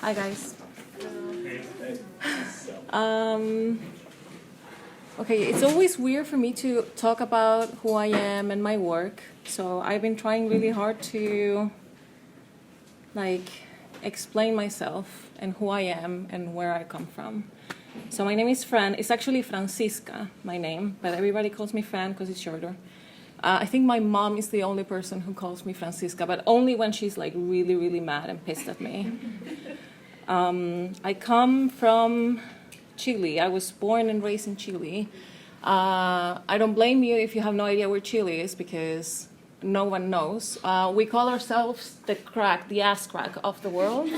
Hi guys. Okay, it's always weird for me to talk about who I am and my work. So I've been trying really hard to explain myself and who I am and where I come from. So my name is Fran. It's actually Francisca, my name, but everybody calls me Fran because it's shorter. I think my mom is the only person who calls me Francisca, but only when she's really, really mad and pissed at me. I come from Chile. I was born and raised in Chile. I don't blame you if you have no idea where Chile is because no one knows. We call ourselves the ass crack of the world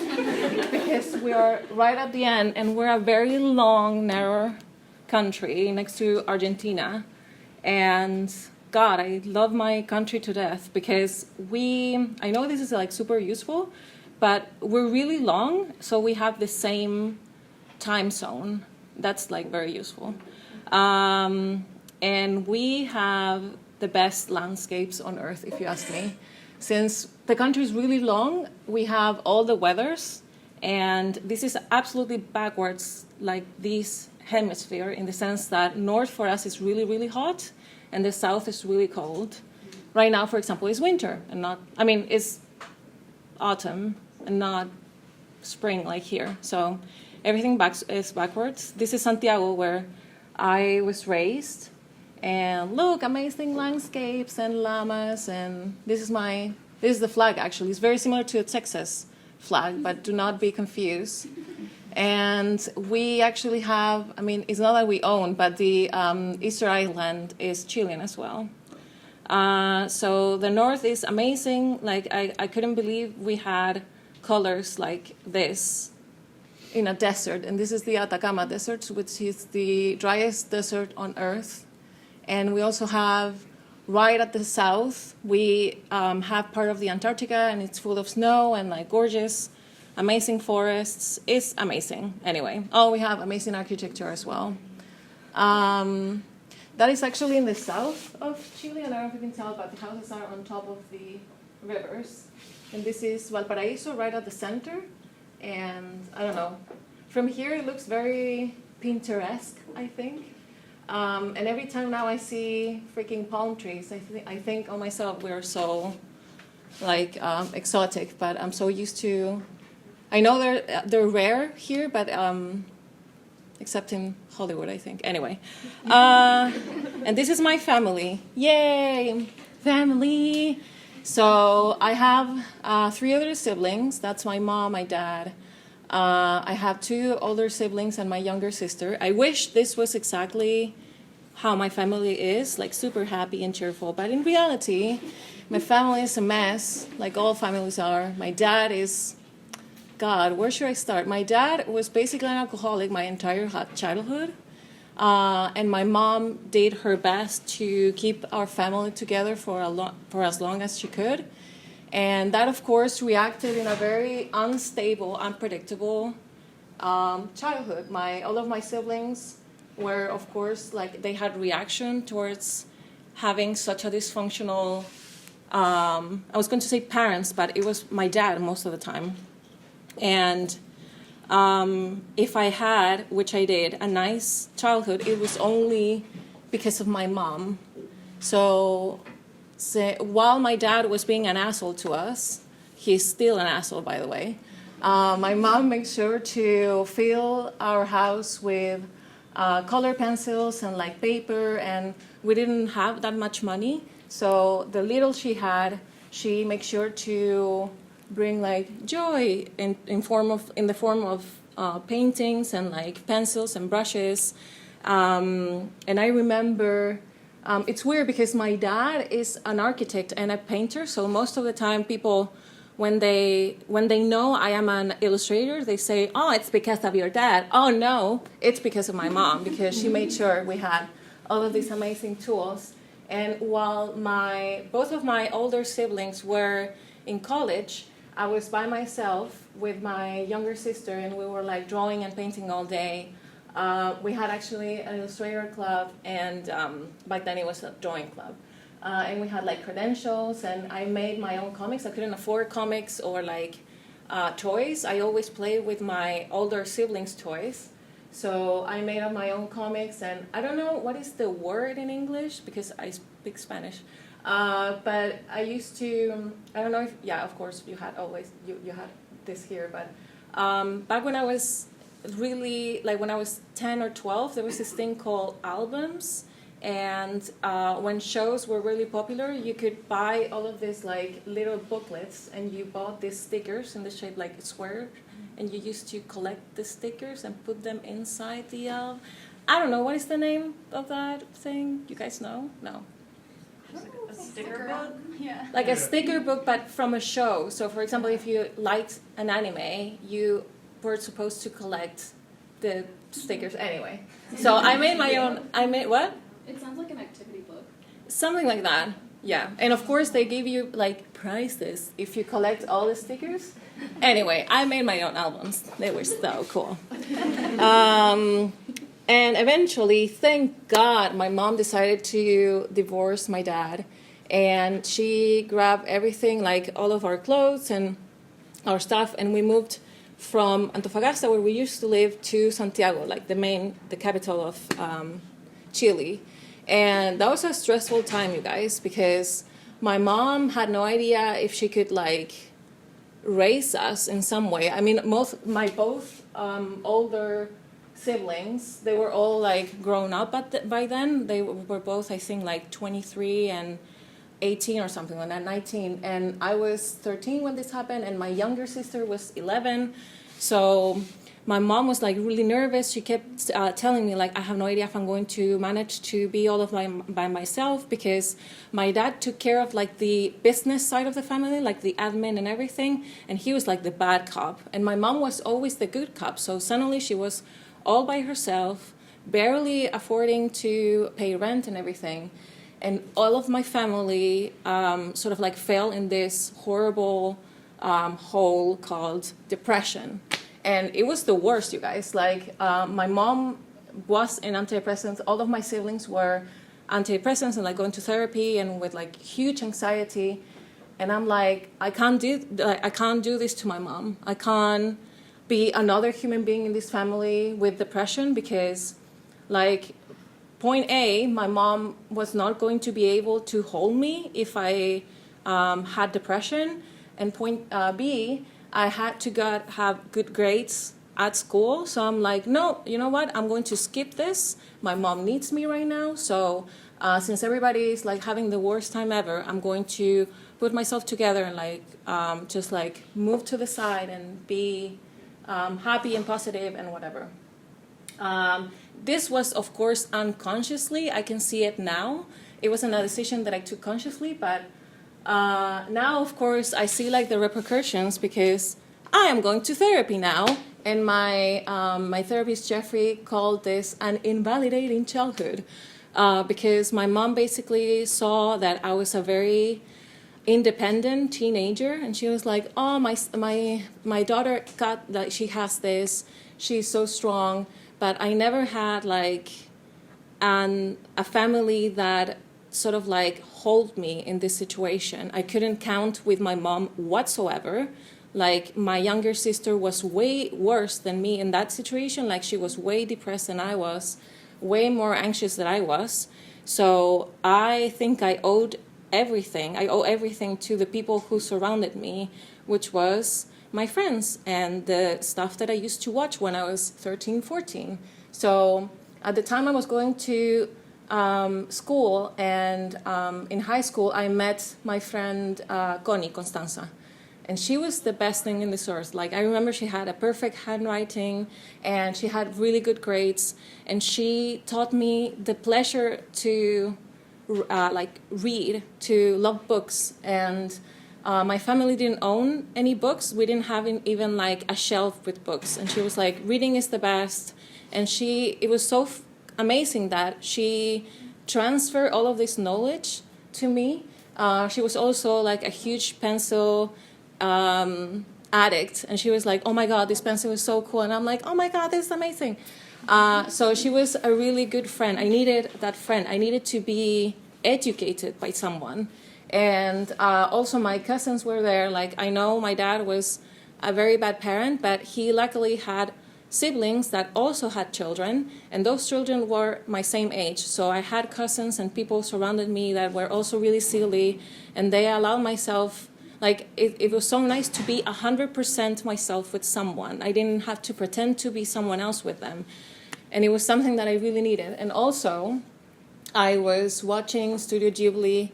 because we are right at the end and we're a very long, narrow country next to Argentina. And God, I love my country to death because I know this is super useful, but we're really long, so we have the same time zone. That's very useful. And we have the best landscapes on Earth, if you ask me. Since the country is really long, we have all the weathers, and this is absolutely backwards, this hemisphere, in the sense that north for us is really, really hot, and the south is really cold. Right now, for example, is winter, and it's autumn, and not spring like here. So everything is backwards. This is Santiago, where I was raised. And look, amazing landscapes and llamas. And this is the flag, actually. It's very similar to a Texas flag, but do not be confused. And we actually have, it's not that we own, but the Easter Island is Chilean as well. So the north is amazing. I couldn't believe we had colors like this in a desert. And this is the Atacama Desert, which is the driest desert on Earth. And we also have, right at the south, we have part of the Antarctica, and it's full of snow and gorgeous, amazing forests. It's amazing. Anyway, we have amazing architecture as well. That is actually in the south of Chile. I don't know if you can tell, but the houses are on top of the rivers. And this is Valparaiso, right at the center. And I don't know. From here, it looks very Pinterest, I think. And every time now I see freaking palm trees, I think, oh myself, we're so exotic. But I'm so used to. I know they're rare here, but except in Hollywood, I think. Anyway, and this is my family. Yay, family! So I have 3 other siblings. That's my mom, my dad. I have 2 older siblings and my younger sister. I wish this was exactly how my family is, super happy and cheerful. But in reality, my family is a mess, like all families are. My dad is, God, where should I start? My dad was basically an alcoholic my entire childhood. And my mom did her best to keep our family together for as long as she could. And that, of course, reacted in a very unstable, unpredictable childhood. All of my siblings were, of course, they had reaction towards having such a dysfunctional, I was going to say parents, but it was my dad most of the time. And if I had, which I did, a nice childhood, it was only because of my mom. So while my dad was being an asshole to us, he's still an asshole, by the way, my mom made sure to fill our house with color pencils and paper, and we didn't have that much money. So the little she had, she made sure to bring joy in the form of paintings and pencils and brushes. And I remember, it's weird because my dad is an architect and a painter, so most of the time people, when they know I am an illustrator, they say, oh, it's because of your dad. Oh no, it's because of my mom, because she made sure we had all of these amazing tools. And while both of my older siblings were in college, I was by myself with my younger sister, and we were drawing and painting all day. We had actually an illustrator club, and back then it was a drawing club. And we had credentials, and I made my own comics. I couldn't afford comics or toys. I always play with my older siblings' toys. So I made up my own comics, and I don't know what is the word in English because I speak Spanish. But I used to, I don't know if, yeah, of course you had this here, but back when I was really, like when I was 10 or 12, there was this thing called albums. And when shows were really popular, you could buy all of these like little booklets, and you bought these stickers in the shape like a square, and you used to collect the stickers and put them inside the, I don't know, what is the name of that thing? You guys know? No. A sticker book? Yeah. Like a sticker book, but from a show. So, for example, if you liked an anime, you were supposed to collect the stickers anyway. So I made my own, what? It sounds like an activity book. Something like that, yeah. And of course, they give you like prizes if you collect all the stickers. Anyway, I made my own albums. They were so cool. And eventually, thank God, my mom decided to divorce my dad. And she grabbed everything, like all of our clothes and our stuff, and we moved from Antofagasta, where we used to live, to Santiago, like the capital of Chile. And that was a stressful time, you guys, because my mom had no idea if she could like raise us in some way. I mean, both older siblings, they were all like grown up by then. They were both, I think, like 23 and 18 or something like that, 19. And I was 13 when this happened, and my younger sister was 11. So my mom was like really nervous. She kept telling me like, I have no idea if I'm going to manage to be all of by myself, because my dad took care of like the business side of the family, like the admin and everything, and he was like the bad cop, and my mom was always the good cop. So suddenly she was all by herself, barely affording to pay rent and everything, and all of my family sort of like fell in this horrible hole called depression. And it was the worst, you guys. Like, my mom was in antidepressants. All of my siblings were antidepressants and like going to therapy and with like huge anxiety. And I'm like, I can't do this to my mom. I can't be another human being in this family with depression, because, like, point A, my mom was not going to be able to hold me if I had depression, and point B, I had to have good grades at school. So I'm like, no, you know what? I'm going to skip this. My mom needs me right now. So since everybody is like having the worst time ever, I'm going to put myself together and like just like move to the side and be happy and positive and whatever. This was, of course, unconsciously. I can see it now. It wasn't a decision that I took consciously, but now, of course, I see like the repercussions, because I am going to therapy now, and my therapist Jeffrey called this an invalidating childhood, because my mom basically saw that I was a very independent teenager, and she was like, "Oh, my daughter got that, she has this, she's so strong," but I never had like a family that sort of like hold me in this situation. I couldn't count with my mom whatsoever. Like, my younger sister was way worse than me in that situation. Like, she was way depressed than I was, way more anxious than I was. So I think I owe everything to the people who surrounded me, which was my friends and the stuff that I used to watch when I was 13, 14. So at the time I was going to school, and in high school I met my friend Constanza, and she was the best thing in this earth. Like, I remember she had a perfect handwriting, and she had really good grades, and she taught me the pleasure to like read, to love books. And my family didn't own any books. We didn't have even like a shelf with books, and she was like, reading is the best. And it was so amazing that she transferred all of this knowledge to me. She was also like a huge pencil addict, and she was like, "Oh my God, this pencil is so cool," and I'm like, "Oh my God, this is amazing." So she was a really good friend. I needed that friend. I needed to be educated by someone. And also my cousins were there. Like, I know my dad was a very bad parent, but he luckily had siblings that also had children, and those children were my same age. So I had cousins and people surrounded me that were also really silly, and they allowed myself, like, it was so nice to be 100% myself with someone. I didn't have to pretend to be someone else with them. And it was something that I really needed. And also, I was watching Studio Ghibli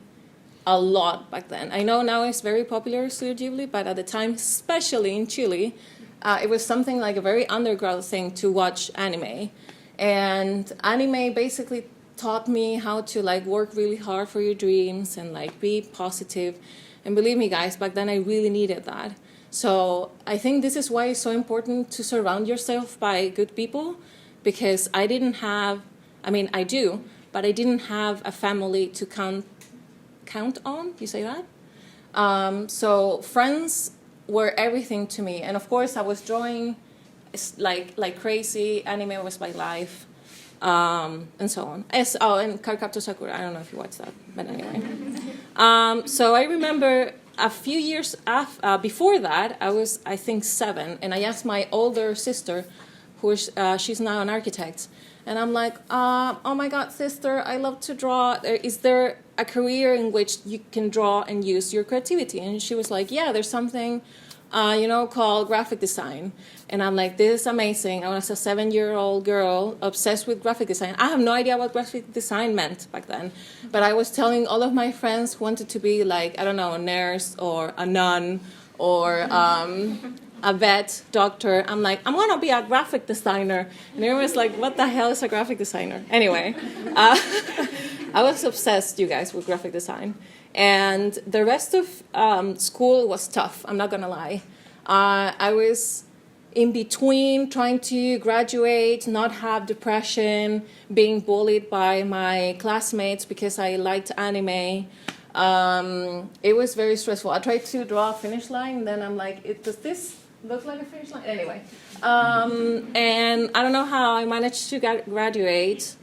a lot back then. I know now it's very popular, Studio Ghibli, but at the time, especially in Chile, it was something like a very underground thing to watch anime. And anime basically taught me how to like work really hard for your dreams and like be positive. And believe me, guys, back then I really needed that. So I think this is why it's so important to surround yourself by good people, because I didn't have, I mean, I do, but I didn't have a family to count on, you say that? So friends were everything to me. And of course I was drawing like crazy, anime was my life, and so on. And Cardcaptor Sakura, I don't know if you watched that, but anyway. So I remember a few years before that, I was, I think, 7, and I asked my older sister, she's now an architect, and I'm like, oh my God, sister, I love to draw. Is there a career in which you can draw and use your creativity? And she was like, yeah, there's something, called graphic design. And I'm like, this is amazing. I was a 7-year-old girl obsessed with graphic design. I have no idea what graphic design meant back then. But I was telling all of my friends who wanted to be like, I don't know, a nurse or a nun or a vet, doctor. I'm like, I'm going to be a graphic designer. And everyone was like, what the hell is a graphic designer? Anyway, I was obsessed, you guys, with graphic design. And the rest of school was tough, I'm not going to lie. I was in between trying to graduate, not have depression, being bullied by my classmates because I liked anime. It was very stressful. I tried to draw a finish line, and then I'm like, does this look like a finish line? Anyway. And I don't know how I managed to graduate,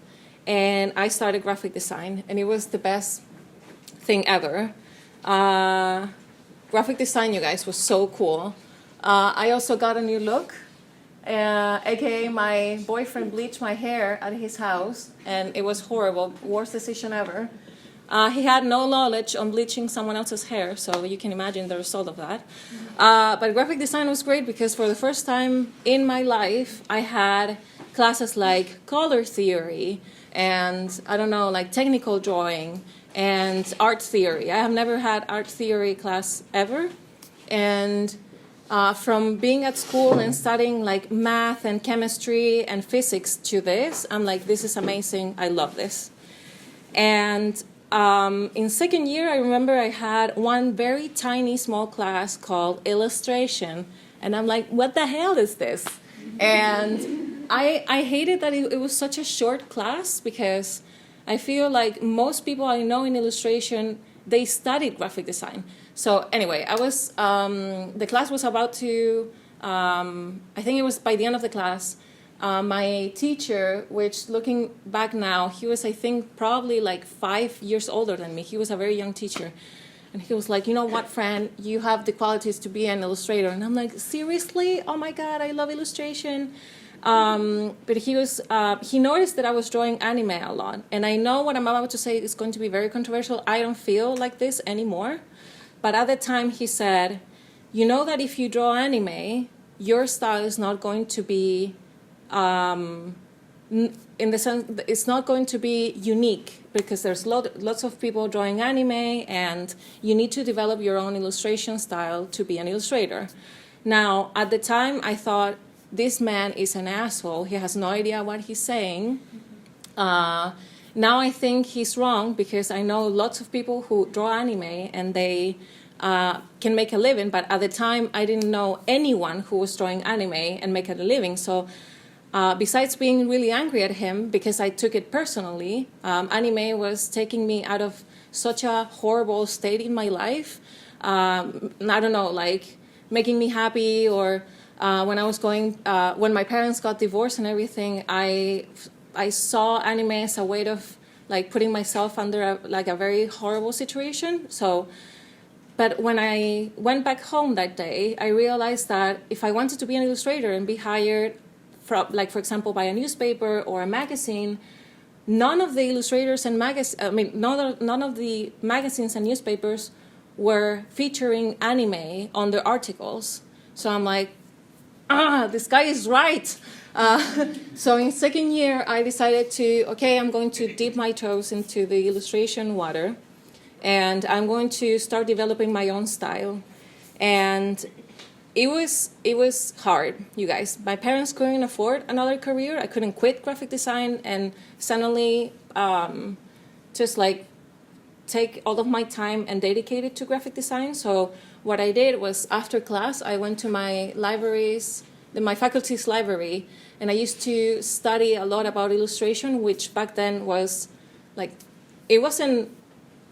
and I started graphic design, and it was the best thing ever. Graphic design, you guys, was so cool. I also got a new look, aka my boyfriend bleached my hair at his house, and it was horrible, worst decision ever. He had no knowledge on bleaching someone else's hair, so you can imagine the result of that. But graphic design was great because for the first time in my life, I had classes like color theory and, I don't know, like technical drawing and art theory. I have never had art theory class ever. And from being at school and studying like math and chemistry and physics to this, I'm like, this is amazing. I love this. And in second year, I remember I had one very tiny small class called illustration. And I'm like, what the hell is this? And I hated that it was such a short class because I feel like most people I know in illustration, they studied graphic design. So anyway, the class was about to, I think it was by the end of the class, my teacher, which looking back now, he was, I think, probably like 5 years older than me. He was a very young teacher. And he was like, you know what, Fran, you have the qualities to be an illustrator. And I'm like, seriously? Oh my God, I love illustration. But he noticed that I was drawing anime a lot. And I know what I'm about to say is going to be very controversial. I don't feel like this anymore. But at the time he said, you know that if you draw anime, your style is not going to be, in the sense, it's not going to be unique because there's lots of people drawing anime and you need to develop your own illustration style to be an illustrator. Now, at the time, I thought, this man is an asshole. He has no idea what he's saying. Now I think he's wrong because I know lots of people who draw anime and they can make a living, but at the time I didn't know anyone who was drawing anime and making a living. So besides being really angry at him because I took it personally, anime was taking me out of such a horrible state in my life. I don't know, like making me happy or when I was when my parents got divorced and everything, I saw anime as a way of like putting myself under a very horrible situation. So But when I went back home that day, I realized that if I wanted to be an illustrator and be hired, from, like for example, by a newspaper or a magazine, none of the illustrators and none of the magazines and newspapers were featuring anime on their articles. So I'm like, this guy is right. So in second year, I decided I'm going to dip my toes into the illustration water, and I'm going to start developing my own style. And it was hard, you guys. My parents couldn't afford another career. I couldn't quit graphic design and suddenly just like take all of my time and dedicate it to graphic design. So what I did was after class, I went to my my faculty's library, and I used to study a lot about illustration, which back then was like, it wasn't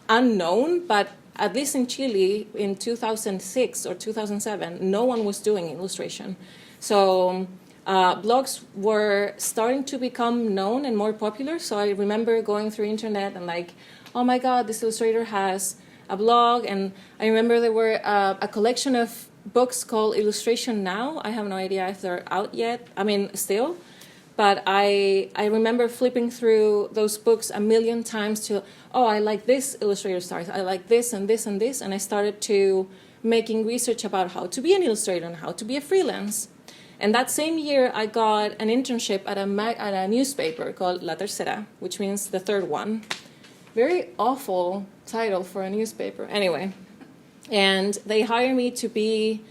unknown, but at least in Chile in 2006 or 2007, no one was doing illustration. So blogs were starting to become known and more popular. So I remember going through internet and like, oh my God, this illustrator has a blog. And I remember there were a collection of books called Illustration Now. I have no idea if they're out yet. I mean, still. But I remember flipping through those books a million times to, I like this illustrator style. I like this and this and this. And I started to making research about how to be an illustrator and how to be a freelance. And that same year, I got an internship at a newspaper called La Tercera, which means the third one. Very awful title for a newspaper. Anyway, and they hired me to be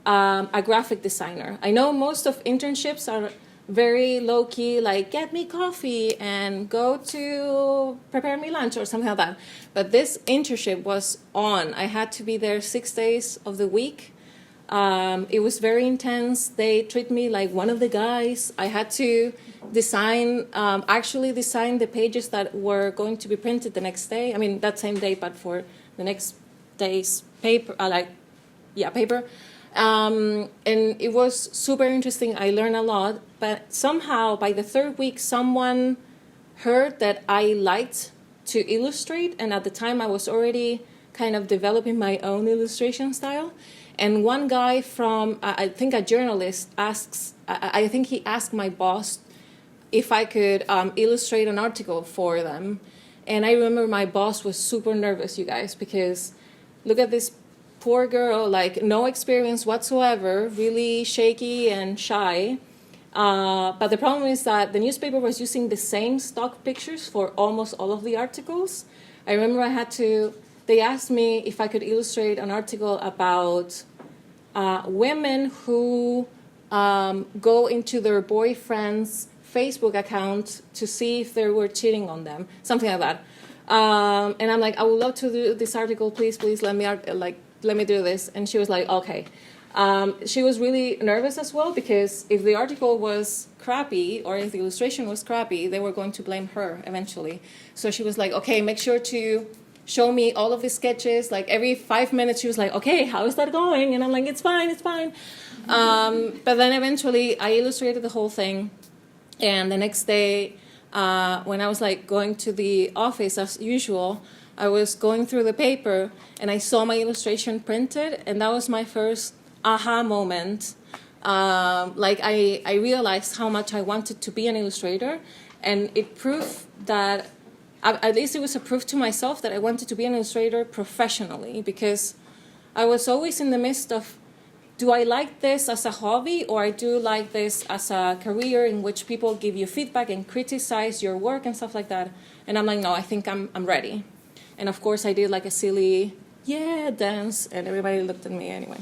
a graphic designer. I know most of internships are very low-key, like get me coffee and go to prepare me lunch or something like that. But this internship was on. I had to be there 6 days of the week. It was very intense. They treat me like one of the guys. I had to actually design the pages that were going to be printed the next day. I mean, that same day, but for the next day's paper, paper. And it was super interesting. I learned a lot. But somehow, by the third week, someone heard that I liked to illustrate. And at the time, I was already kind of developing my own illustration style. And one guy from, I think a journalist he asked my boss if I could illustrate an article for them. And I remember my boss was super nervous, you guys, because look at this poor girl, like no experience whatsoever, really shaky and shy. But the problem is that the newspaper was using the same stock pictures for almost all of the articles. I remember they asked me if I could illustrate an article about women who go into their boyfriend's Facebook account to see if they were cheating on them, something like that. And I'm like, I would love to do this article, please let me do this. And she was like, okay. She was really nervous as well, because if the article was crappy or if the illustration was crappy, they were going to blame her eventually. So she was like, okay, make sure to show me all of the sketches. Like every 5 minutes, she was like, okay, how is that going? And I'm like, it's fine. But then eventually I illustrated the whole thing. And the next day, when I was like going to the office as usual, I was going through the paper and I saw my illustration printed, and that was my first aha moment. I realized how much I wanted to be an illustrator, and it proved that, at least it was a proof to myself that I wanted to be an illustrator professionally, because I was always in the midst of, do I like this as a hobby, or I do like this as a career in which people give you feedback and criticize your work and stuff like that? And I'm like, no, I think I'm ready. And of course I did like a silly, dance, and everybody looked at me anyway.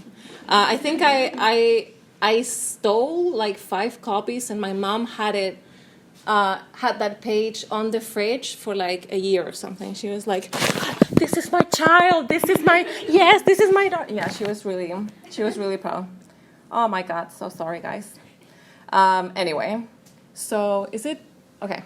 I think I stole like 5 copies, and my mom had that page on the fridge for like a year or something. She was like, this is my child, this is my daughter. Yeah, she was really proud. Oh my God, so sorry guys. Anyway, so is it, okay.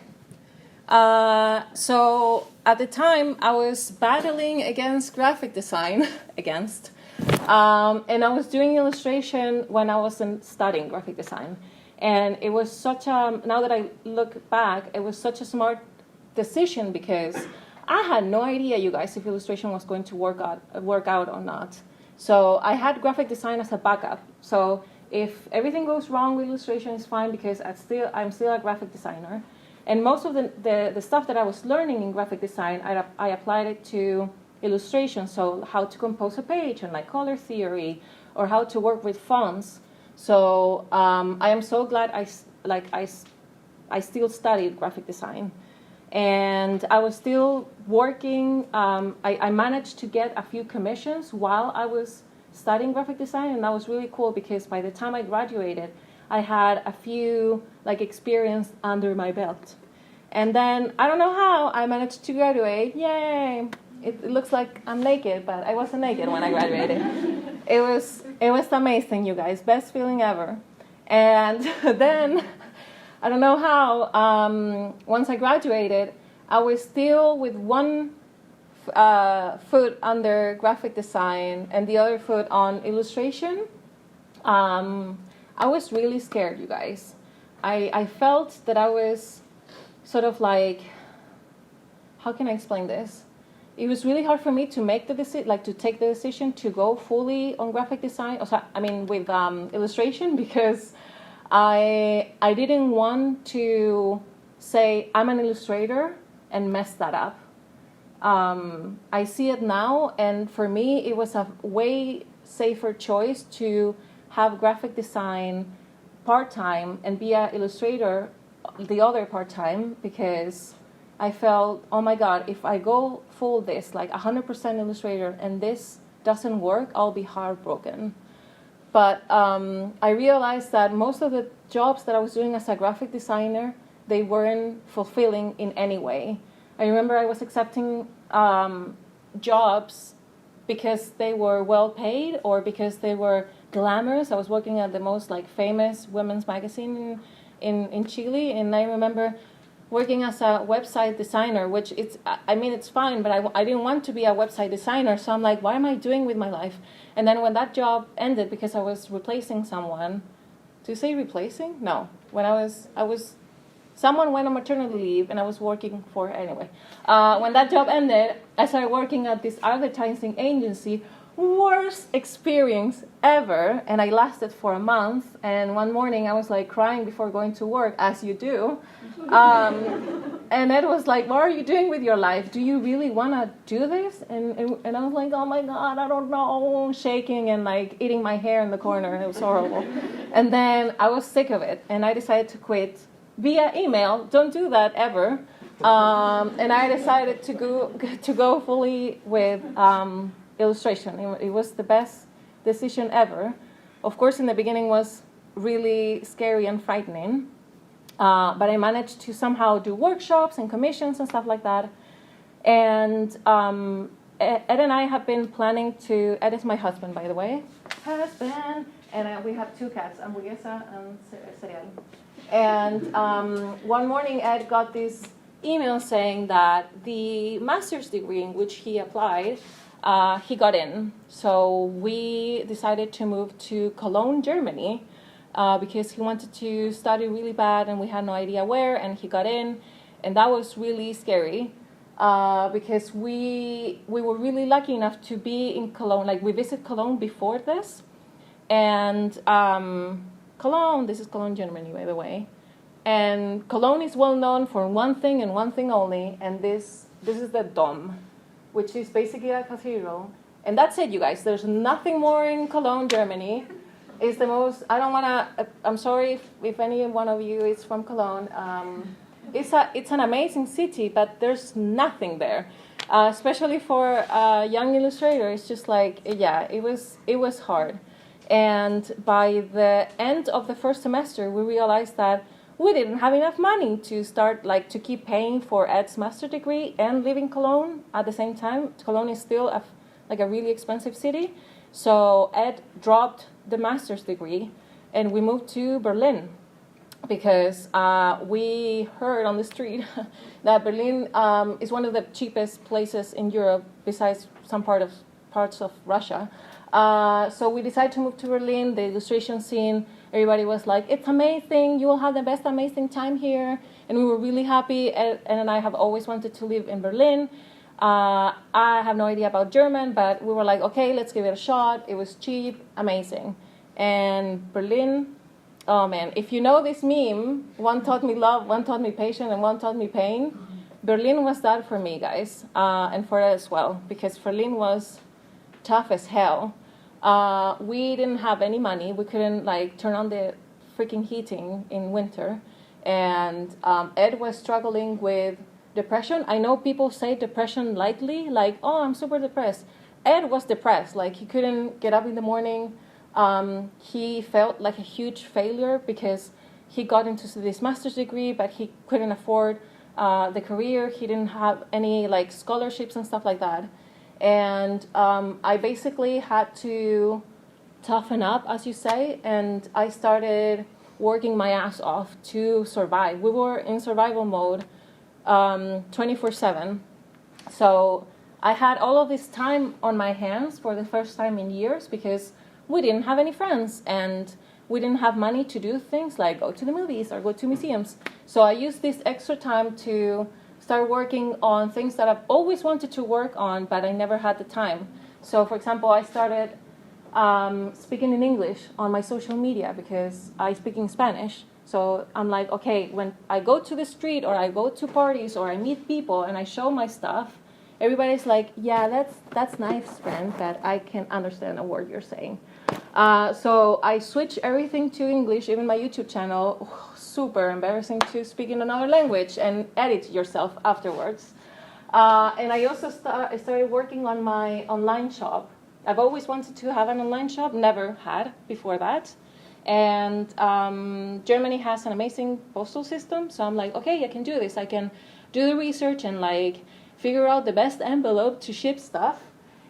So at the time I was battling against graphic design, and I was doing illustration when I wasn't studying graphic design. And it was now that I look back, it was such a smart decision, because I had no idea, you guys, if illustration was going to work out or not. So I had graphic design as a backup. So if everything goes wrong with illustration, it's fine because I'm still a graphic designer. And most of the stuff that I was learning in graphic design, I applied it to illustration. So how to compose a page and like color theory, or how to work with fonts. So I am so glad I still studied graphic design. And I was still working. I managed to get a few commissions while I was studying graphic design, and that was really cool because by the time I graduated, I had a few experience under my belt. And then I don't know how I managed to graduate. Yay! It looks like I'm naked, but I wasn't naked when I graduated. It was amazing, you guys. Best feeling ever. And then I don't know how. Once I graduated, I was still with one foot under graphic design and the other foot on illustration. I was really scared, you guys. I felt that I was sort of like, how can I explain this? It was really hard for me to make the to take the decision to go fully on graphic design. With illustration, because I didn't want to say I'm an illustrator and mess that up. I see it now, and for me, it was a way safer choice to have graphic design part-time and be an illustrator the other part-time, because I felt, oh my God, if I go full this, 100% illustrator, and this doesn't work, I'll be heartbroken. But I realized that most of the jobs that I was doing as a graphic designer, they weren't fulfilling in any way. I remember I was accepting jobs because they were well paid or because they were glamorous. I was working at the most famous women's magazine in Chile, and I remember working as a website designer, which it's fine, but I didn't want to be a website designer, so I'm like, what am I doing with my life? And then when that job ended, because I was replacing someone, do you say replacing? No. When someone went on maternity leave, and I was working for, anyway. When that job ended, I started working at this advertising agency. Worst experience ever, and I lasted for a month, and one morning I was crying before going to work, as you do. And it was what are you doing with your life? Do you really want to do this? And I was like, oh my God, I don't know, shaking and eating my hair in the corner. It was horrible. And then I was sick of it, and I decided to quit via email. Don't do that ever. And I decided to go fully with illustration. It was the best decision ever. Of course, in the beginning was really scary and frightening, but I managed to somehow do workshops and commissions and stuff like that. And Ed and I have been planning to, Ed is my husband, by the way, and we have two cats, Hamburguesa and Cereal. And one morning Ed got this email saying that the master's degree in which he applied, he got in. So we decided to move to Cologne, Germany, because he wanted to study really bad and we had no idea where, and he got in. And that was really scary because we were really lucky enough to be in Cologne. We visited Cologne before this. And Cologne, this is Cologne, Germany, by the way. And Cologne is well known for one thing and one thing only, and this is the Dom, which is basically a cathedral. And that's it, you guys. There's nothing more in Cologne, Germany. It's the most, I'm sorry if any one of you is from Cologne. It's an amazing city, but there's nothing there. Especially for a young illustrator, it's just it was hard. And by the end of the first semester, we realized that we didn't have enough money to start, to keep paying for Ed's master degree and live in Cologne at the same time. Cologne is still a really expensive city. So Ed dropped the master's degree and we moved to Berlin because we heard on the street that Berlin is one of the cheapest places in Europe besides some parts of Russia. So we decided to move to Berlin. The illustration scene, everybody was like, it's amazing, you will have the best amazing time here. And we were really happy. Ed and I have always wanted to live in Berlin. I have no idea about German, but we were like, okay, let's give it a shot. It was cheap, amazing. And Berlin, oh man, if you know this meme, one taught me love, one taught me patience, and one taught me pain. Berlin was that for me, guys, and for us as well, because Berlin was tough as hell. We didn't have any money. We couldn't like turn on the freaking heating in winter. And Ed was struggling with depression. I know people say depression lightly, like, oh, I'm super depressed. Ed was depressed. Like, he couldn't get up in the morning. He felt like a huge failure because he got into this master's degree, but he couldn't afford the career. He didn't have any like scholarships and stuff like that. And I basically had to toughen up, as you say, and I started working my ass off to survive. We were in survival mode 24/7. So I had all of this time on my hands for the first time in years because we didn't have any friends and we didn't have money to do things like go to the movies or go to museums. So I used this extra time to start working on things that I've always wanted to work on, but I never had the time. So, for example, I started speaking in English on my social media because I speak in Spanish. So I'm like, okay, when I go to the street or I go to parties or I meet people and I show my stuff, everybody's like, yeah, that's nice, friend, but I can understand a word you're saying. So I switched everything to English, even my YouTube channel. Super embarrassing to speak in another language and edit yourself afterwards. And I also started working on my online shop. I've always wanted to have an online shop, never had before that. And Germany has an amazing postal system, so I'm like, okay, I can do this. I can do the research and like figure out the best envelope to ship stuff.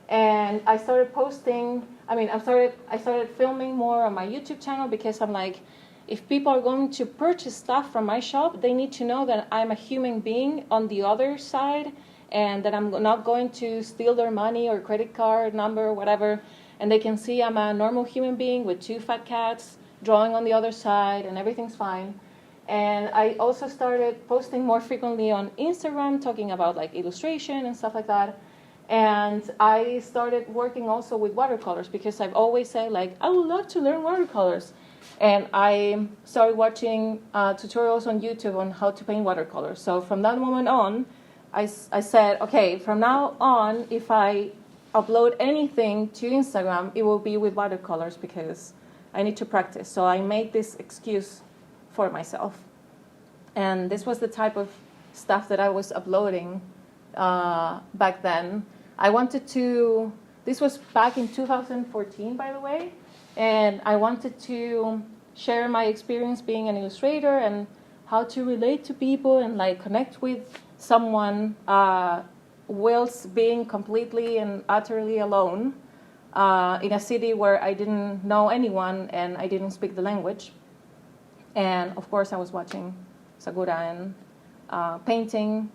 And I started posting. I started filming more on my YouTube channel because I'm like, if people are going to purchase stuff from my shop, they need to know that I'm a human being on the other side and that I'm not going to steal their money or credit card number or whatever. And they can see I'm a normal human being with 2 fat cats drawing on the other side and everything's fine. And I also started posting more frequently on Instagram, talking about like illustration and stuff like that. And I started working also with watercolors because I've always said like, I would love to learn watercolors. And I started watching tutorials on YouTube on how to paint watercolors. So from that moment on, I said, okay, from now on, if I upload anything to Instagram, it will be with watercolors because I need to practice. So I made this excuse for myself. And this was the type of stuff that I was uploading back then. This was back in 2014, by the way, and I wanted to share my experience being an illustrator and how to relate to people and like connect with someone whilst being completely and utterly alone in a city where I didn't know anyone and I didn't speak the language. And of course I was watching Sakura and painting.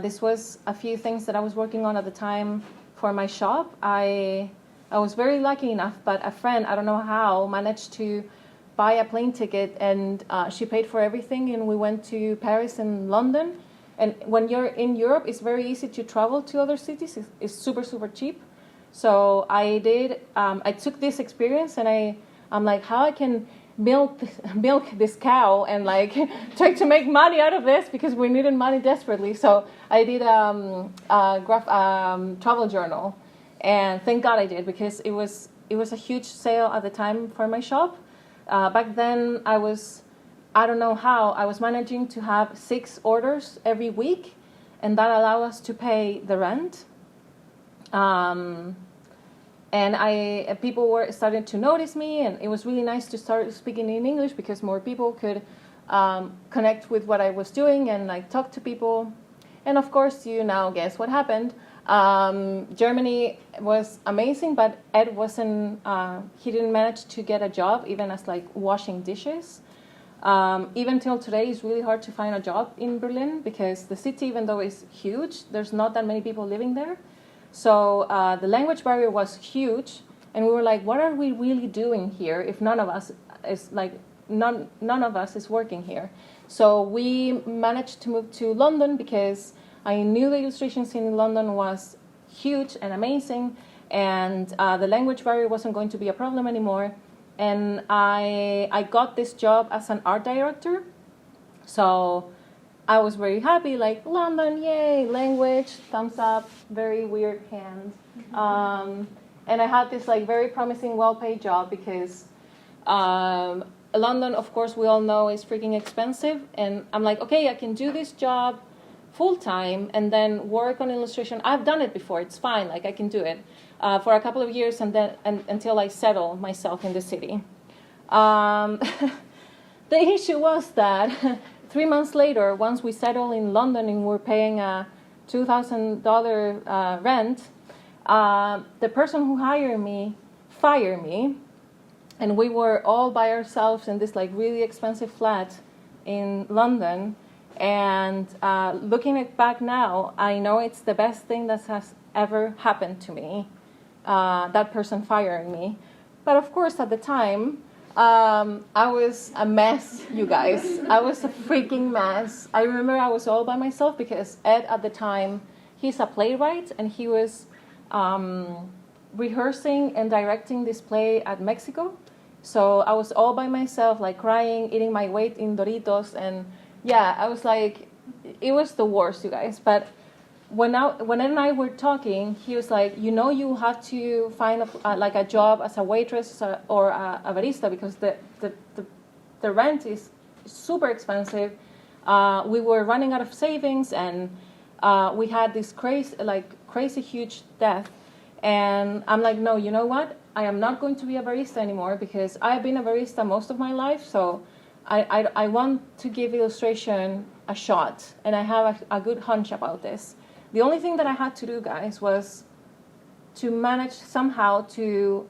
This was a few things that I was working on at the time for my shop. I was very lucky enough, but a friend, I don't know how, managed to buy a plane ticket and she paid for everything and we went to Paris and London. And when you're in Europe, it's very easy to travel to other cities. It's super, super cheap. So I took this experience and I'm like, how I can milk this cow and like try to make money out of this because we needed money desperately. So I did a travel journal, and thank God I did because it was a huge sale at the time for my shop. Back then I don't know how I was managing to have 6 orders every week, and that allowed us to pay the rent. And people were starting to notice me, and it was really nice to start speaking in English because more people could connect with what I was doing and like talk to people. And of course, you now guess what happened. Germany was amazing, but Ed he didn't manage to get a job even as like washing dishes. Even till today, it's really hard to find a job in Berlin because the city, even though it's huge, there's not that many people living there. So the language barrier was huge, and we were like, what are we really doing here if none of us is working here? So we managed to move to London because I knew the illustration scene in London was huge and amazing, and the language barrier wasn't going to be a problem anymore. And I got this job as an art director. So I was very happy, like, London, yay, language, thumbs up, very weird hand. And I had this, like, very promising, well-paid job because London, of course, we all know is freaking expensive. And I'm like, okay, I can do this job full-time and then work on illustration. I've done it before. It's fine. Like, I can do it for a couple of years and then until I settle myself in the city. The issue was that 3 months later, once we settled in London and we're paying a $2,000 rent, the person who hired me fired me, and we were all by ourselves in this like really expensive flat in London. And looking back now, I know it's the best thing that has ever happened to me, that person firing me. But of course, at the time, I was a mess, you guys. I was a freaking mess. I remember I was all by myself because Ed, at the time, he's a playwright, and he was rehearsing and directing this play at Mexico. So I was all by myself, like crying, eating my weight in Doritos, and yeah, I was like, it was the worst, you guys. But when Ed and I were talking, he was like, you have to find a job as a waitress or a barista because the rent is super expensive. We were running out of savings, and we had this crazy huge debt. And I'm like, no, you know what? I am not going to be a barista anymore because I've been a barista most of my life. So I want to give illustration a shot, and I have a good hunch about this. The only thing that I had to do, guys, was to manage somehow to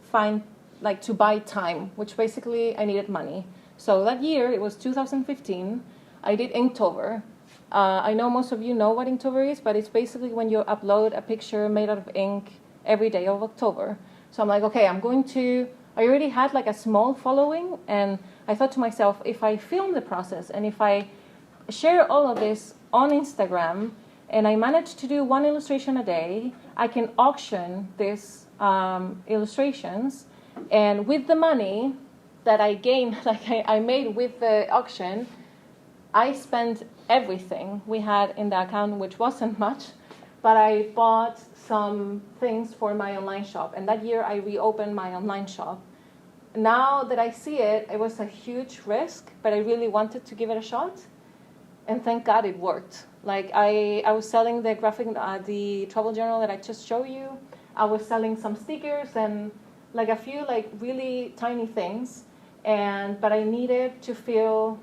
find, like, to buy time, which basically I needed money. So that year, it was 2015, I did Inktober. I know most of you know what Inktober is, but it's basically when you upload a picture made out of ink every day of October. So I'm like, okay, I already had like a small following, and I thought to myself, if I film the process and if I share all of this on Instagram, and I manage to do one illustration a day, I can auction these illustrations. And with the money that I gained, like I made with the auction, I spent everything we had in the account, which wasn't much, but I bought some things for my online shop. And that year I reopened my online shop. Now that I see it, it was a huge risk, but I really wanted to give it a shot. And thank God it worked. Like I was selling the the travel journal that I just showed you. I was selling some stickers and like a few like really tiny things. But I needed to feel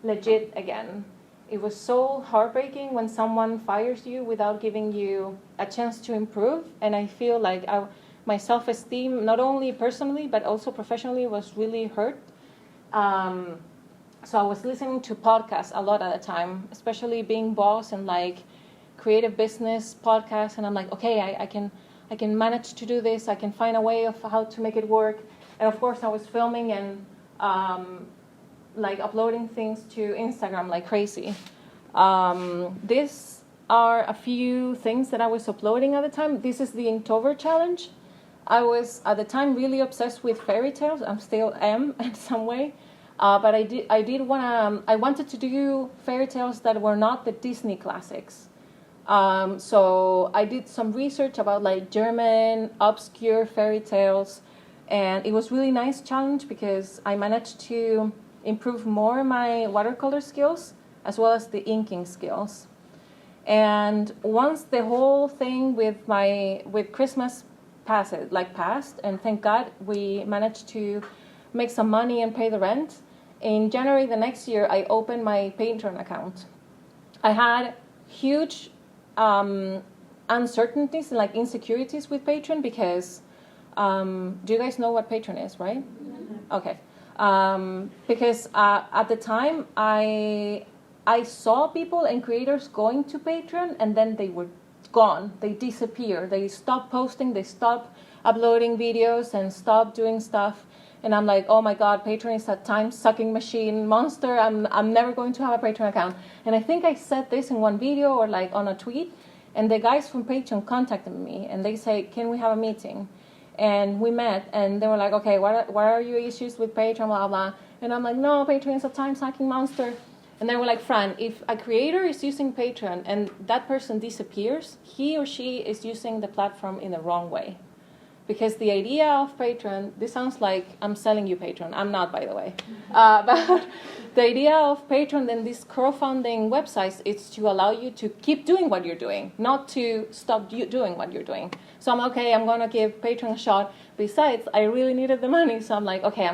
legit again. It was so heartbreaking when someone fires you without giving you a chance to improve. And I feel like my self-esteem, not only personally but also professionally, was really hurt. So I was listening to podcasts a lot at the time, especially Being Boss and like creative business podcasts. And I'm like, okay, I can manage to do this. I can find a way of how to make it work. And of course, I was filming and like uploading things to Instagram like crazy. These are a few things that I was uploading at the time. This is the Inktober challenge. I was at the time really obsessed with fairy tales. I still am in some way. But I wanted to do fairy tales that were not the Disney classics. So I did some research about like German obscure fairy tales, and it was really nice challenge because I managed to improve more my watercolor skills as well as the inking skills. And once the whole thing with Christmas passed, and thank God we managed to make some money and pay the rent. In January the next year, I opened my Patreon account. I had huge uncertainties and like insecurities with Patreon because, do you guys know what Patreon is, right? Mm-hmm. Okay. Because at the time, I saw people and creators going to Patreon and then they were gone. They disappeared. They stopped posting. They stopped uploading videos and stopped doing stuff. And I'm like, oh my God, Patreon is a time-sucking machine monster. I'm never going to have a Patreon account. And I think I said this in one video or like on a tweet. And the guys from Patreon contacted me and they say, can we have a meeting? And we met and they were like, okay, what are your issues with Patreon, blah, blah. And I'm like, no, Patreon is a time-sucking monster. And they were like, Fran, if a creator is using Patreon and that person disappears, he or she is using the platform in the wrong way. Because the idea of Patreon, this sounds like I'm selling you Patreon. I'm not, by the way. But the idea of Patreon and these crowdfunding websites is to allow you to keep doing what you're doing, not to stop doing what you're doing. So I'm okay, I'm going to give Patreon a shot. Besides, I really needed the money. So I'm like, okay,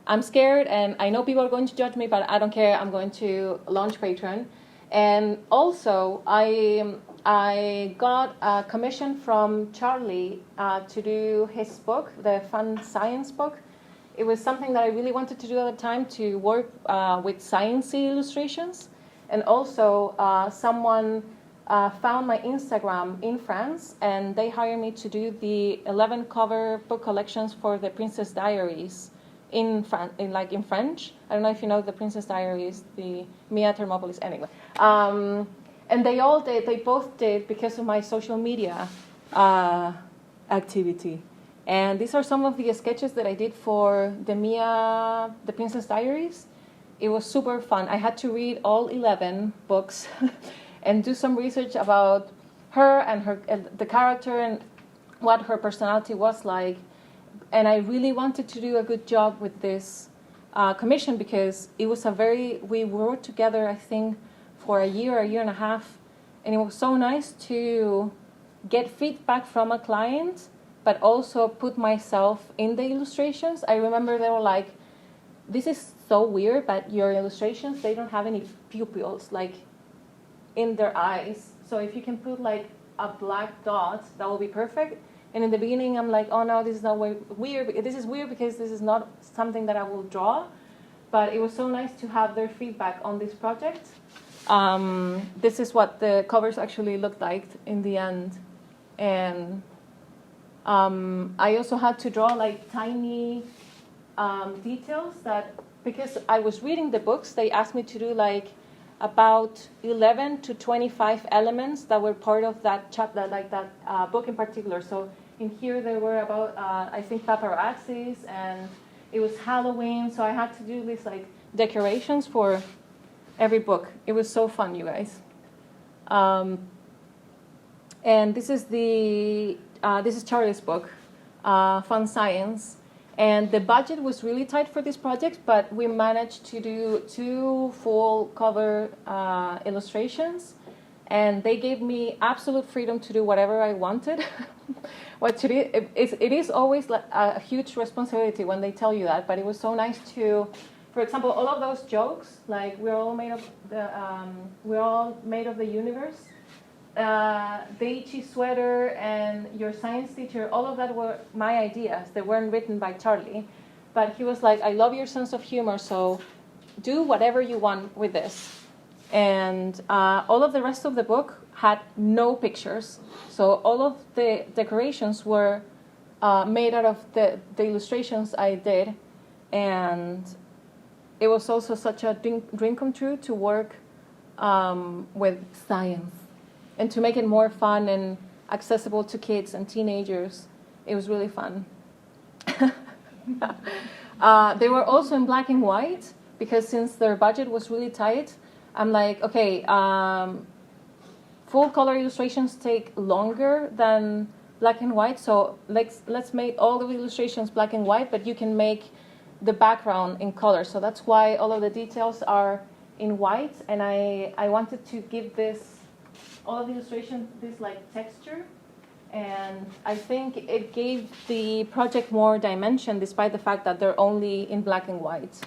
I'm scared and I know people are going to judge me, but I don't care. I'm going to launch Patreon. And also, I got a commission from Charlie to do his book, the Fun Science book. It was something that I really wanted to do at the time, to work with sciencey illustrations. And also, someone found my Instagram in France, and they hired me to do the 11 cover book collections for the Princess Diaries in French. I don't know if you know the Princess Diaries, the Mia Thermopolis, anyway. And they both did because of my social media activity. And these are some of the sketches that I did for the Princess Diaries. It was super fun. I had to read all 11 books and do some research about her and the character and what her personality was like. And I really wanted to do a good job with this commission because it was we worked together, I think, for a year and a half, and it was so nice to get feedback from a client, but also put myself in the illustrations. I remember they were like, this is so weird, but your illustrations, they don't have any pupils, like, in their eyes. So if you can put, like, a black dot, that will be perfect. And in the beginning, I'm like, oh no, this is not weird. This is weird because this is not something that I will draw. But it was so nice to have their feedback on this project. This is what the covers actually looked like in the end. And I also had to draw like tiny details that, because I was reading the books, they asked me to do like about 11 to 25 elements that were part of that chapter, like that book in particular. So in here there were about, I think, paparazzis, and it was Halloween, so I had to do these like decorations for every book. It was so fun, you guys. And this is Charlie's book, Fun Science. And the budget was really tight for this project, but we managed to do 2 full cover illustrations. And they gave me absolute freedom to do whatever I wanted. It is always a huge responsibility when they tell you that, but it was so nice to, for example, all of those jokes, like we're all made of the universe. The itchy sweater and your science teacher, all of that were my ideas. They weren't written by Charlie. But he was like, I love your sense of humor, so do whatever you want with this. And all of the rest of the book had no pictures. So all of the decorations were made out of the illustrations I did. And it was also such a dream come true to work with science. And to make it more fun and accessible to kids and teenagers, it was really fun. They were also in black and white, because since their budget was really tight, I'm like, okay, full color illustrations take longer than black and white, so let's make all the illustrations black and white, but you can make the background in color. So that's why all of the details are in white, and I wanted to give all of the illustrations this like texture, and I think it gave the project more dimension despite the fact that they're only in black and white.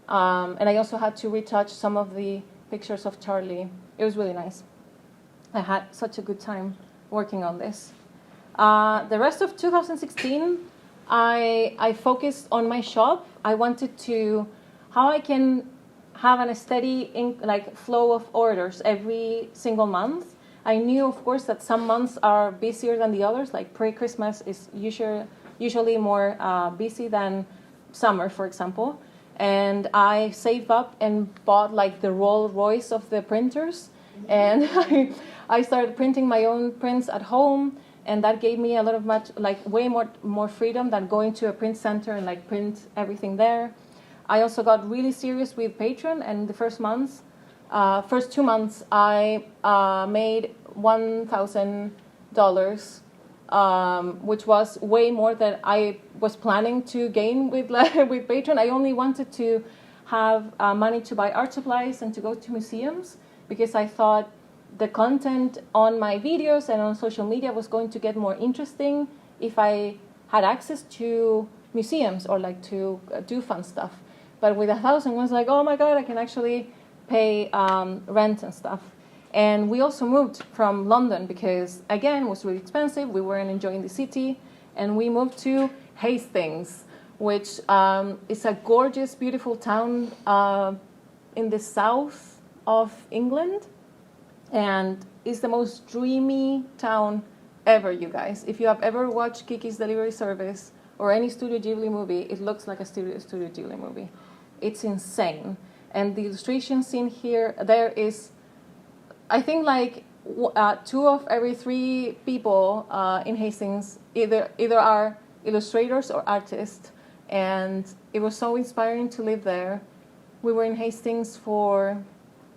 And I also had to retouch some of the pictures of Charlie. It was really nice. I had such a good time working on this. The rest of 2016, I focused on my shop. I wanted to, how I can have a steady flow of orders every single month. I knew, of course, that some months are busier than the others. Like pre-Christmas is usually more busy than summer, for example, and I saved up and bought like the Rolls Royce of the printers, and I started printing my own prints at home, and that gave me a lot of way more freedom than going to a print center and like print everything there. I also got really serious with Patreon, and the first 2 months, I made $1,000, which was way more than I was planning to gain with Patreon. I only wanted to have money to buy art supplies and to go to museums, because I thought the content on my videos and on social media was going to get more interesting if I had access to museums or like to do fun stuff. But with 1,000, I was like, oh my God, I can actually pay rent and stuff. And we also moved from London because, again, it was really expensive. We weren't enjoying the city. And we moved to Hastings, which is a gorgeous, beautiful town in the south of England. And it's the most dreamy town ever, you guys. If you have ever watched Kiki's Delivery Service or any Studio Ghibli movie, it looks like a Studio Ghibli movie. It's insane. And the illustration scene there is, I think, like 2 of every 3 people in Hastings either are illustrators or artists. And it was so inspiring to live there. We were in Hastings for,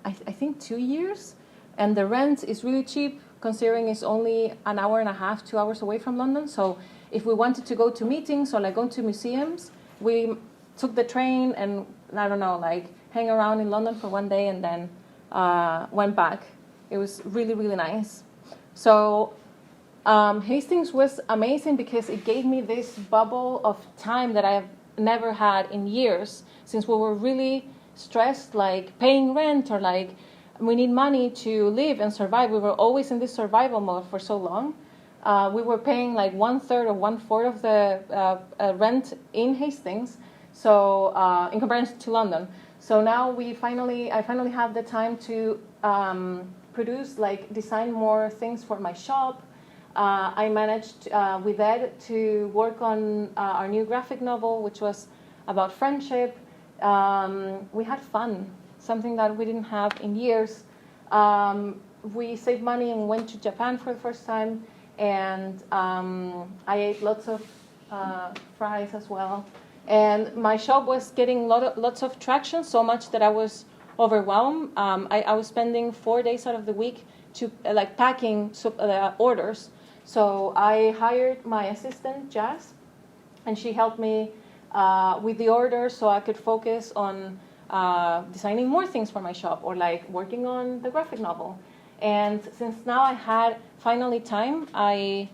I think, 2 years. And the rent is really cheap, considering it's only an hour and a half, 2 hours away from London. So if we wanted to go to meetings or like go to museums, we took the train and, I don't know, like hang around in London for one day and then went back. It was really, really nice. So Hastings was amazing because it gave me this bubble of time that I have never had in years, since we were really stressed, like paying rent or like we need money to live and survive. We were always in this survival mode for so long. We were paying like 1/3 or 1/4 of the rent in Hastings, so in comparison to London. So now I finally have the time to design more things for my shop. I managed with Ed to work on our new graphic novel, which was about friendship. We had fun, something that we didn't have in years. We saved money and went to Japan for the first time, and I ate lots of fries as well. And my shop was getting lots of traction, so much that I was overwhelmed. I was spending 4 days out of the week to packing orders. So I hired my assistant, Jazz, and she helped me with the orders so I could focus on designing more things for my shop or like working on the graphic novel. And since now I had finally time, I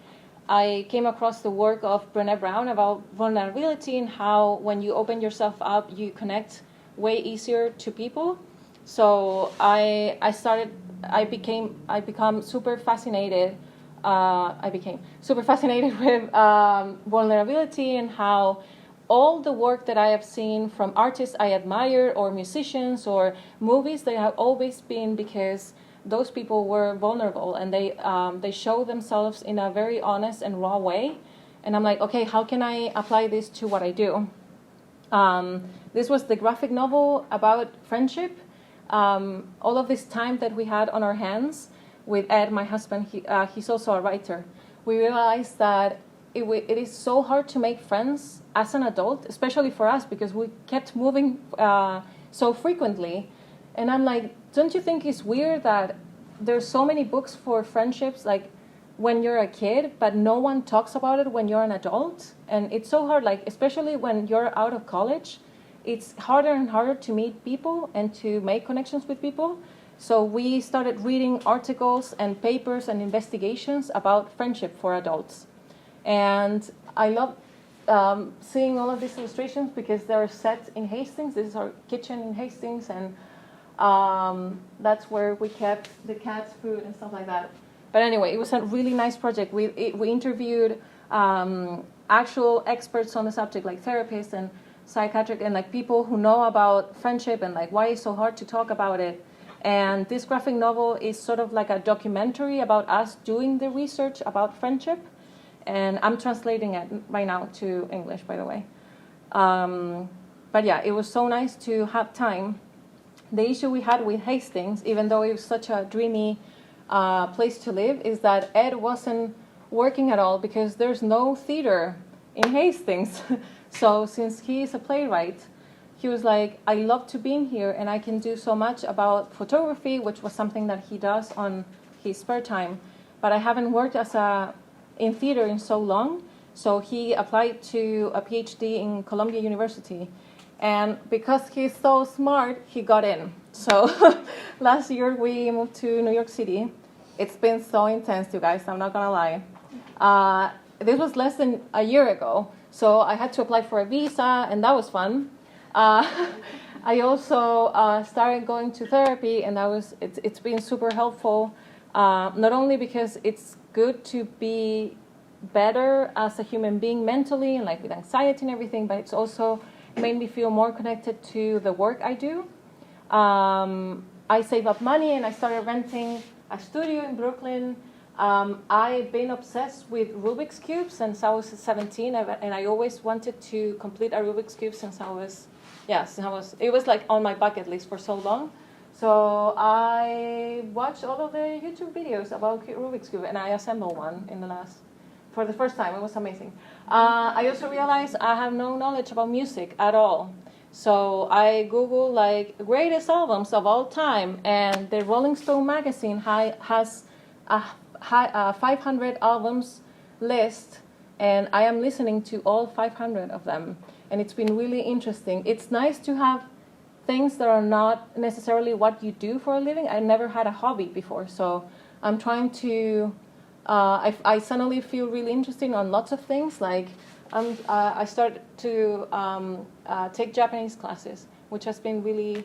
came across the work of Brené Brown about vulnerability and how when you open yourself up, you connect way easier to people. So I became super fascinated with vulnerability and how all the work that I have seen from artists I admire or musicians or movies, they have always been because those people were vulnerable and they show themselves in a very honest and raw way. And I'm like, okay, how can I apply this to what I do? This was the graphic novel about friendship. All of this time that we had on our hands with Ed, my husband, he's also a writer. We realized that it is so hard to make friends as an adult, especially for us, because we kept moving so frequently. And I'm like, don't you think it's weird that there's so many books for friendships, like when you're a kid, but no one talks about it when you're an adult? And it's so hard, like especially when you're out of college, it's harder and harder to meet people and to make connections with people. So we started reading articles and papers and investigations about friendship for adults. And I love seeing all of these illustrations because they're set in Hastings. This is our kitchen in Hastings, and that's where we kept the cat's food and stuff like that. But anyway, it was a really nice project. We interviewed actual experts on the subject, like therapists and psychiatric, and like people who know about friendship and like why it's so hard to talk about it. And this graphic novel is sort of like a documentary about us doing the research about friendship. And I'm translating it right now to English, by the way. But yeah, it was so nice to have time. The issue we had with Hastings, even though it was such a dreamy place to live, is that Ed wasn't working at all because there's no theater in Hastings. So since he is a playwright, he was like, I love to be in here and I can do so much about photography, which was something that he does on his spare time. But I haven't worked in theater in so long. So he applied to a PhD in Columbia University. And because he's so smart, he got in. So last year we moved to New York City. It's been so intense, you guys, I'm not gonna lie. This was less than a year ago. So I had to apply for a visa, and that was fun. I also started going to therapy, and it's been super helpful. Not only because it's good to be better as a human being mentally and like with anxiety and everything, but it's also made me feel more connected to the work I do. I save up money and I started renting a studio in Brooklyn. I've been obsessed with Rubik's Cubes since I was 17, and I always wanted to complete a Rubik's Cube since it was like on my bucket list for so long. So I watched all of the YouTube videos about Rubik's Cube, and I assembled one for the first time. It was amazing. I also realized I have no knowledge about music at all. So I Googled like greatest albums of all time, and the Rolling Stone magazine has a 500 albums list, and I am listening to all 500 of them, and it's been really interesting. It's nice to have things that are not necessarily what you do for a living. I never had a hobby before, so I'm trying to. I suddenly feel really interested on lots of things. Like I started to take Japanese classes, which has been really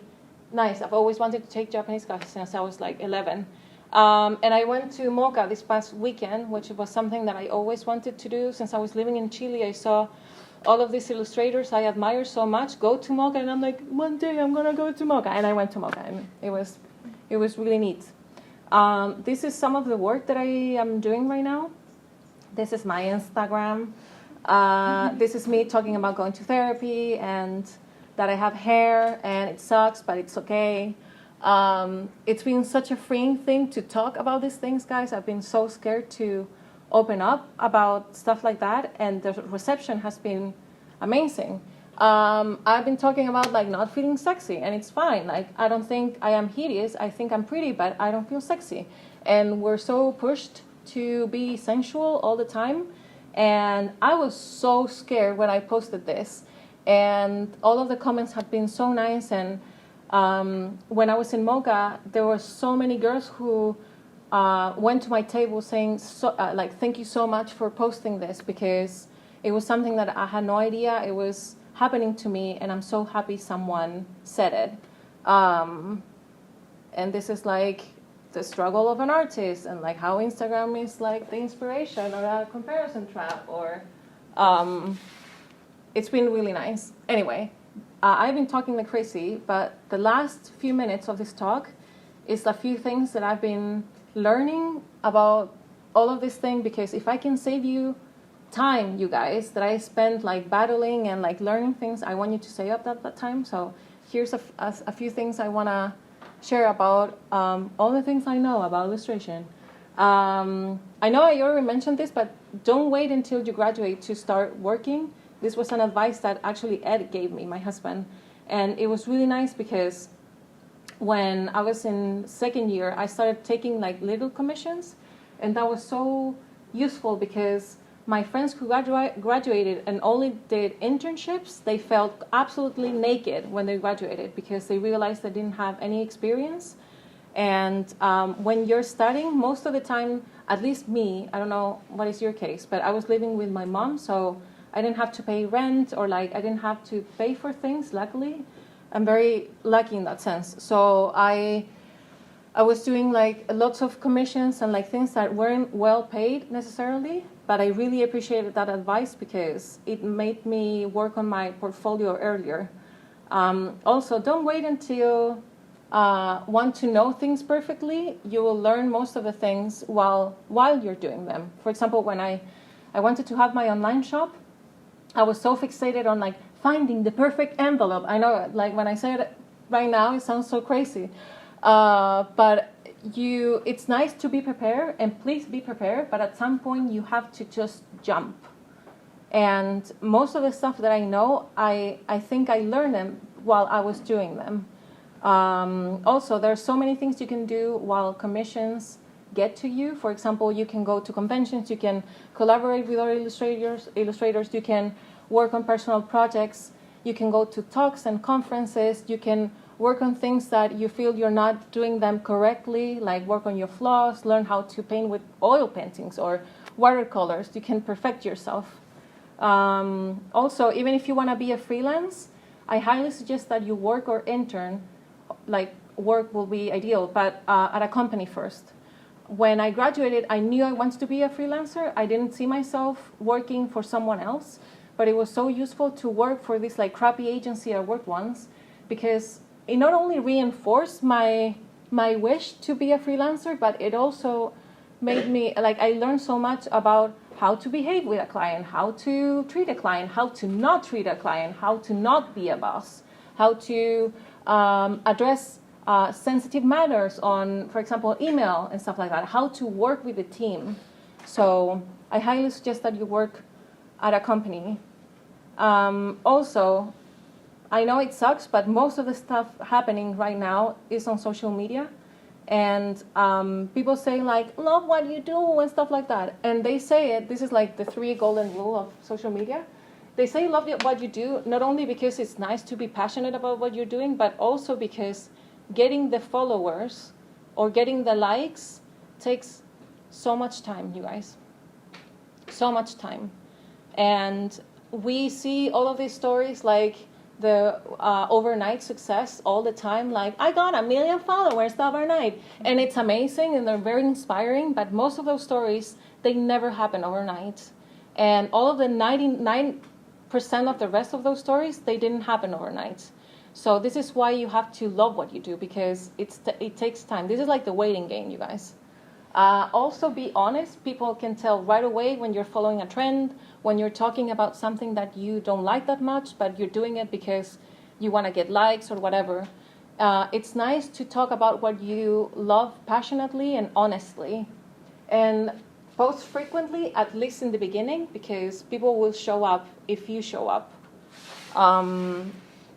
nice. I've always wanted to take Japanese classes since I was like 11. And I went to MoCA this past weekend, which was something that I always wanted to do. Since I was living in Chile, I saw all of these illustrators I admire so much go to MoCA, and I'm like, one day I'm going to go to MoCA. And I went to MoCA, and it was really neat. This is some of the work that I am doing right now. This is my Instagram. This is me talking about going to therapy and that I have hair and it sucks, but it's okay. It's been such a freeing thing to talk about these things, guys. I've been so scared to open up about stuff like that, and the reception has been amazing. I've been talking about like not feeling sexy, and it's fine. Like I don't think I am hideous. I think I'm pretty, but I don't feel sexy. And we're so pushed to be sensual all the time. And I was so scared when I posted this, and all of the comments have been so nice. And when I was in MoCA, there were so many girls who went to my table saying, thank you so much for posting this, because it was something that I had no idea it was happening to me, and I'm so happy someone said it. And this is like the struggle of an artist, and like how Instagram is like the inspiration or a comparison trap, or it's been really nice. Anyway, I've been talking like crazy, but the last few minutes of this talk is a few things that I've been learning about all of this thing, because if I can save you time, you guys, that I spent like battling and like learning things, I want you to save up that time. So here's a few things I want to share about all the things I know about illustration. I know I already mentioned this, but don't wait until you graduate to start working. This was an advice that actually Ed gave me, my husband, and it was really nice because when I was in second year, I started taking like little commissions, and that was so useful because my friends who graduated and only did internships, they felt absolutely naked when they graduated because they realized they didn't have any experience. And when you're studying, most of the time, at least me, I don't know what is your case, but I was living with my mom, so I didn't have to pay rent, or like I didn't have to pay for things, luckily. I'm very lucky in that sense. So I was doing like lots of commissions and like things that weren't well paid necessarily, but I really appreciated that advice because it made me work on my portfolio earlier. Also, don't wait until want to know things perfectly. You will learn most of the things while you're doing them. For example, when I wanted to have my online shop, I was so fixated on like finding the perfect envelope. I know, like when I say it right now, it sounds so crazy. But it's nice to be prepared, and please be prepared, but at some point you have to just jump. And most of the stuff that I know, I think I learned them while I was doing them. Also, there are so many things you can do while commissions get to you. For example, you can go to conventions, you can collaborate with other illustrators, you can work on personal projects, you can go to talks and conferences, you can work on things that you feel you're not doing them correctly, like work on your flaws, learn how to paint with oil paintings or watercolors. You can perfect yourself. Also, even if you want to be a freelance, I highly suggest that you work or intern, like work will be ideal, but at a company first. When I graduated, I knew I wanted to be a freelancer. I didn't see myself working for someone else, but it was so useful to work for this like crappy agency I worked once, because it not only reinforced my wish to be a freelancer, but it also made me, like, I learned so much about how to behave with a client, how to treat a client, how to not treat a client, how to not be a boss, how to address sensitive matters on, for example, email and stuff like that, how to work with the team. So I highly suggest that you work at a company. Also, I know it sucks, but most of the stuff happening right now is on social media. And people say, like, love what you do and stuff like that. And they say it, this is like the 3 golden rule of social media. They say love what you do, not only because it's nice to be passionate about what you're doing, but also because getting the followers or getting the likes takes so much time, you guys. So much time. And we see all of these stories like the overnight success all the time, like, I got 1 million followers overnight. And it's amazing and they're very inspiring, but most of those stories, they never happen overnight. And all of the 99% of the rest of those stories, they didn't happen overnight. So this is why you have to love what you do, because it takes time. This is like the waiting game, you guys. Also, be honest. People can tell right away when you're following a trend, when you're talking about something that you don't like that much, but you're doing it because you want to get likes or whatever. It's nice to talk about what you love passionately and honestly. And post frequently, at least in the beginning, because people will show up if you show up.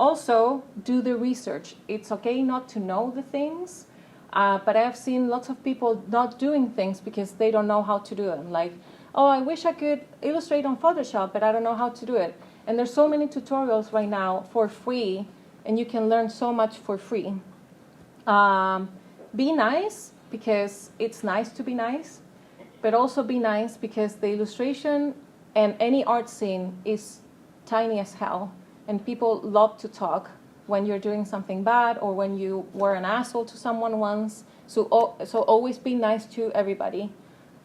Also, do the research. It's okay not to know the things. But I have seen lots of people not doing things because they don't know how to do them. Like, oh, I wish I could illustrate on Photoshop, but I don't know how to do it. And there's so many tutorials right now for free, and you can learn so much for free. Be nice, because it's nice to be nice, but also be nice because the illustration and any art scene is tiny as hell, and people love to talk when you're doing something bad or when you were an asshole to someone once. So always be nice to everybody.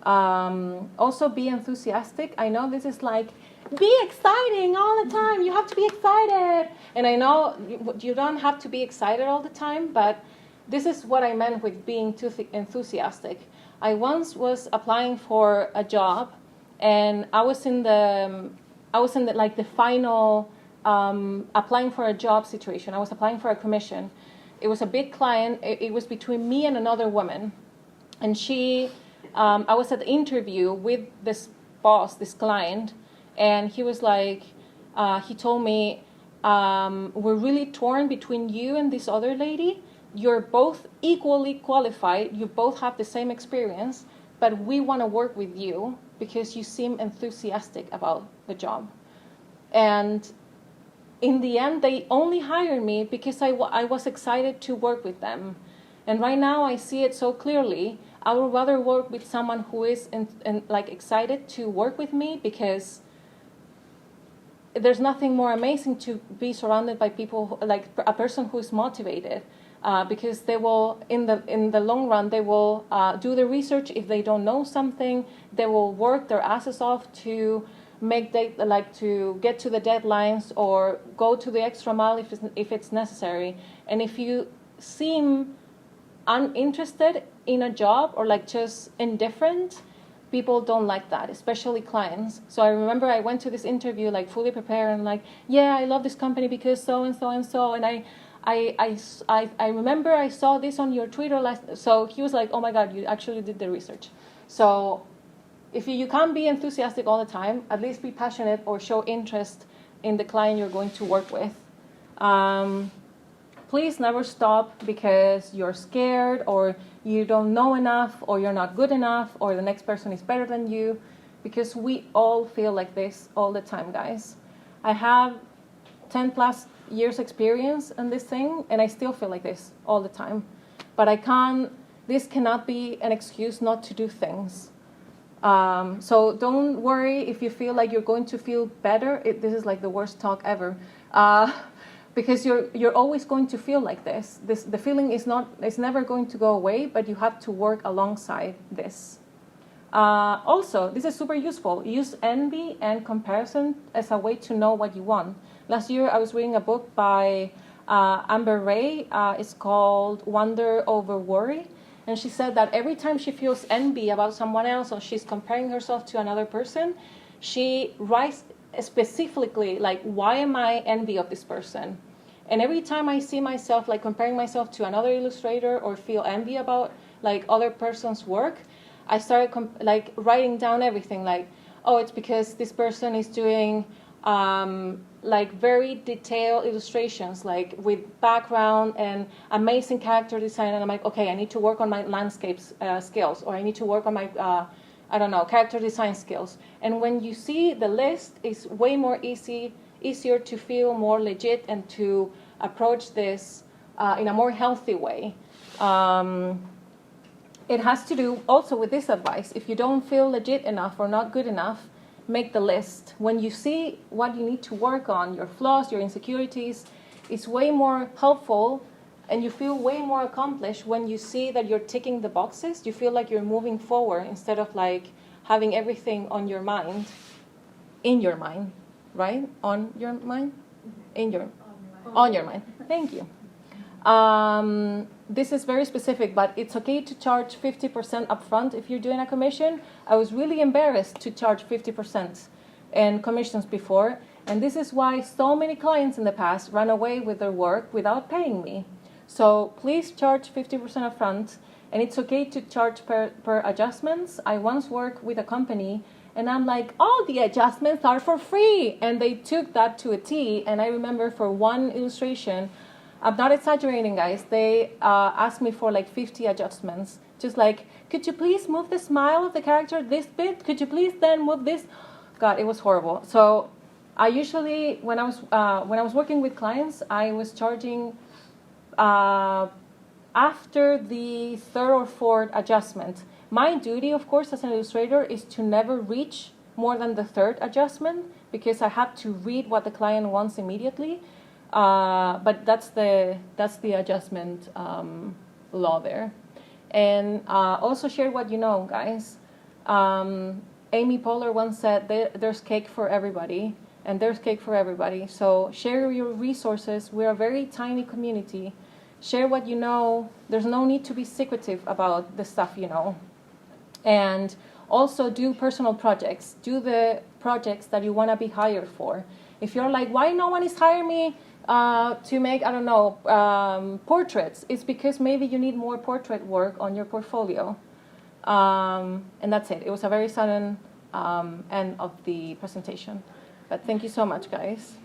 Also be enthusiastic. I know this is like, be exciting all the time. You have to be excited. And I know you don't have to be excited all the time, but this is what I meant with being too enthusiastic. I once was applying for a job, and I was in the like the final applying for a job situation. I was applying for a commission. It was a big client. It was between me and another woman. And I was at the interview with this boss, this client, and he was like, he told me, we're really torn between you and this other lady. You're both equally qualified. You both have the same experience, but we want to work with you because you seem enthusiastic about the job. And in the end, they only hired me because I was excited to work with them. And right now, I see it so clearly. I would rather work with someone who is like excited to work with me, because there's nothing more amazing to be surrounded by people, like a person who is motivated, because they will, in the long run, they will do the research. If they don't know something, they will work their asses off to to get to the deadlines or go to the extra mile if it's necessary. And if you seem uninterested in a job or like just indifferent, people don't like that, especially clients. So I remember I went to this interview like fully prepared and like, yeah, I love this company because so and so and so, and I remember I saw this on your Twitter last. So he was like, oh my God, you actually did the research. So if you can't be enthusiastic all the time, at least be passionate or show interest in the client you're going to work with. Please never stop because you're scared or you don't know enough or you're not good enough or the next person is better than you, because we all feel like this all the time, guys. I have 10 plus years experience in this thing and I still feel like this all the time. But this cannot be an excuse not to do things. So don't worry if you feel like you're going to feel better. This is like the worst talk ever. Because you're always going to feel like this. The feeling is never going to go away, but you have to work alongside this. Also, this is super useful. Use envy and comparison as a way to know what you want. Last year, I was reading a book by Amber Ray. It's called Wonder Over Worry. And she said that every time she feels envy about someone else or she's comparing herself to another person, she writes specifically, like, why am I envy of this person? And every time I see myself, like, comparing myself to another illustrator or feel envy about, like, other person's work, I started, writing down everything, like, oh, it's because this person is doing, like, very detailed illustrations, like, with background and amazing character design, and I'm like, okay, I need to work on my landscapes skills, or I need to work on my character design skills. And when you see the list, it's way more easier to feel more legit and to approach this in a more healthy way. It has to do also with this advice. If you don't feel legit enough or not good enough, make the list. When you see what you need to work on, your flaws, your insecurities, it's way more helpful and you feel way more accomplished when you see that you're ticking the boxes. You feel like you're moving forward instead of like having everything on your mind, in your mind, right? On your mind? On your mind. Thank you. This is very specific, but it's okay to charge 50% upfront if you're doing a commission. I was really embarrassed to charge 50% in commissions before, and this is why so many clients in the past ran away with their work without paying me. So please charge 50% upfront, and it's okay to charge per adjustments. I once worked with a company, and I'm like, all the adjustments are for free, and they took that to a T. And I remember for one illustration, I'm not exaggerating, guys, they asked me for like 50 adjustments. Just like, could you please move the smile of the character this bit? Could you please then move this? God, it was horrible. So I usually, when I was working with clients, I was charging after the third or fourth adjustment. My duty, of course, as an illustrator is to never reach more than the third adjustment because I have to read what the client wants immediately. But that's the adjustment law there. And also share what you know, guys. Amy Poehler once said, there's cake for everybody, and there's cake for everybody. So share your resources. We're a very tiny community. Share what you know. There's no need to be secretive about the stuff you know. And also do personal projects. Do the projects that you want to be hired for. If you're like, why no one is hiring me to make, portraits, it's because maybe you need more portrait work on your portfolio. And that's it. It was a very sudden end of the presentation. But thank you so much, guys.